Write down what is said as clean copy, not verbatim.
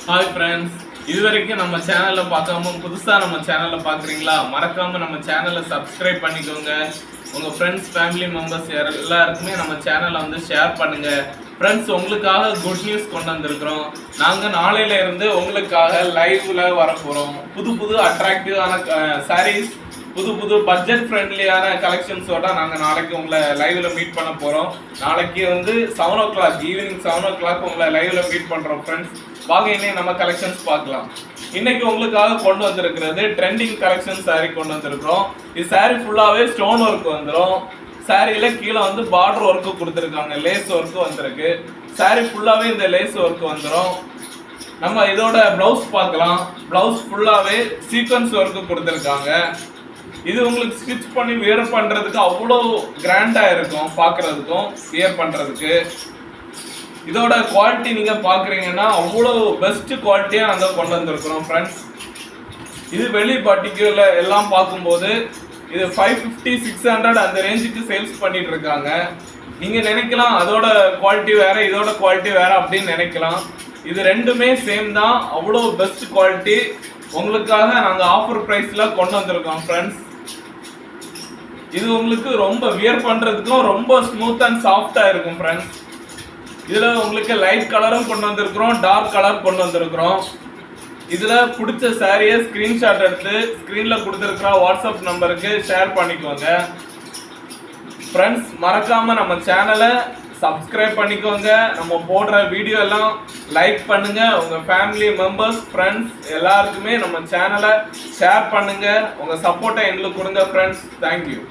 Hi friends, இதுவரைக்கும் நம்ம சேனலை பார்க்காம புதுசாக நம்ம சேனலை பார்க்குறீங்களா? மறக்காமல் நம்ம சேனலை சப்ஸ்கிரைப் பண்ணிக்கோங்க. உங்கள் ஃப்ரெண்ட்ஸ் ஃபேமிலி மெம்பர்ஸ் எல்லாருக்குமே நம்ம சேனலை வந்து ஷேர் பண்ணுங்கள். ஃப்ரெண்ட்ஸ், உங்களுக்காக குட் நியூஸ் கொண்டு வந்திருக்கிறோம். நாங்கள் நாளையில இருந்து உங்களுக்காக லைவ்ல வர போகிறோம். புது புது அட்ராக்டிவான சாரீஸ், புது புது பட்ஜெட் ஃப்ரெண்ட்லியான கலெக்ஷன்ஸோட நாங்கள் நாளைக்கு உங்களை லைவ்ல மீட் பண்ண போகிறோம். நாளைக்கு வந்து 7 o'clock ஈவினிங் 7 o'clock உங்களை லைவ்ல மீட் பண்ணுறோம் ஃப்ரெண்ட்ஸ். வாங்க இன்னைக்கு நம்ம கலெக்ஷன்ஸ் பார்க்கலாம். இன்னைக்கு உங்களுக்காக கொண்டு வந்திருக்கிறது ட்ரெண்டிங் கலெக்ஷன் சாரீ கொண்டு வந்திருக்கிறோம். இது சாரீ ஃபுல்லாகவே ஸ்டோன் ஒர்க் வந்துடும். சாரியில கீழே வந்து பார்டர் ஒர்க்கு கொடுத்துருக்காங்க, லேஸ் ஒர்க்கு வந்திருக்கு. சாரீ ஃபுல்லாகவே இந்த லேஸ் ஒர்க்கு வந்துடும். நம்ம இதோட பிளவுஸ் பார்க்கலாம். பிளவுஸ் ஃபுல்லாகவே சீக்வன்ஸ் ஒர்க்கு கொடுத்துருக்காங்க. இது உங்களுக்கு ஸ்டிச் பண்ணி வியர் பண்ணுறதுக்கு அவ்வளோ கிராண்டாக இருக்கும், பார்க்குறதுக்கும் வியர் பண்ணுறதுக்கு. இதோட குவாலிட்டி நீங்கள் பார்க்குறீங்கன்னா அவ்வளோ பெஸ்ட் குவாலிட்டியாக நாங்கள் கொண்டு வந்திருக்கிறோம் ஃப்ரெண்ட்ஸ். இது வெளி பர்டிகுலர் எல்லாம் பார்க்கும்போது இது 550 600 அந்த ரேஞ்சுக்கு சேல்ஸ் பண்ணிட்டு இருக்காங்க. நீங்கள் நினைக்கலாம் அதோட குவாலிட்டி வேற இதோட குவாலிட்டி வேற அப்படின்னு நினைக்கலாம். இது ரெண்டுமே சேம் தான். அவ்வளோ பெஸ்ட் குவாலிட்டி உங்களுக்காக நாங்கள் ஆஃபர் ப்ரைஸில் கொண்டு வந்திருக்கோம் ஃப்ரெண்ட்ஸ். இது உங்களுக்கு ரொம்ப வியர் பண்ணுறதுக்கும் ரொம்ப ஸ்மூத் அண்ட் சாஃப்டாக இருக்கும் ஃப்ரெண்ட்ஸ். இதில் உங்களுக்கு லைட் கலரும் கொண்டு வந்திருக்கிறோம், டார்க் கலர் கொண்டு வந்திருக்கிறோம். இதில் பிடிச்ச சாரியை ஸ்க்ரீன்ஷாட் எடுத்து ஸ்க்ரீனில் கொடுத்துருக்குற வாட்ஸ்அப் நம்பருக்கு ஷேர் பண்ணிக்கோங்க ஃப்ரெண்ட்ஸ். மறக்காமல் நம்ம சேனலை சப்ஸ்கிரைப் பண்ணிக்கோங்க. நம்ம போடுற வீடியோ எல்லாம் லைக் பண்ணுங்கள். உங்கள் ஃபேமிலி மெம்பர்ஸ் ஃப்ரெண்ட்ஸ் எல்லாருக்குமே நம்ம சேனலை ஷேர் பண்ணுங்கள். உங்கள் சப்போர்ட்டை எங்களுக்கு கொடுங்க ஃப்ரெண்ட்ஸ். தேங்க்யூ.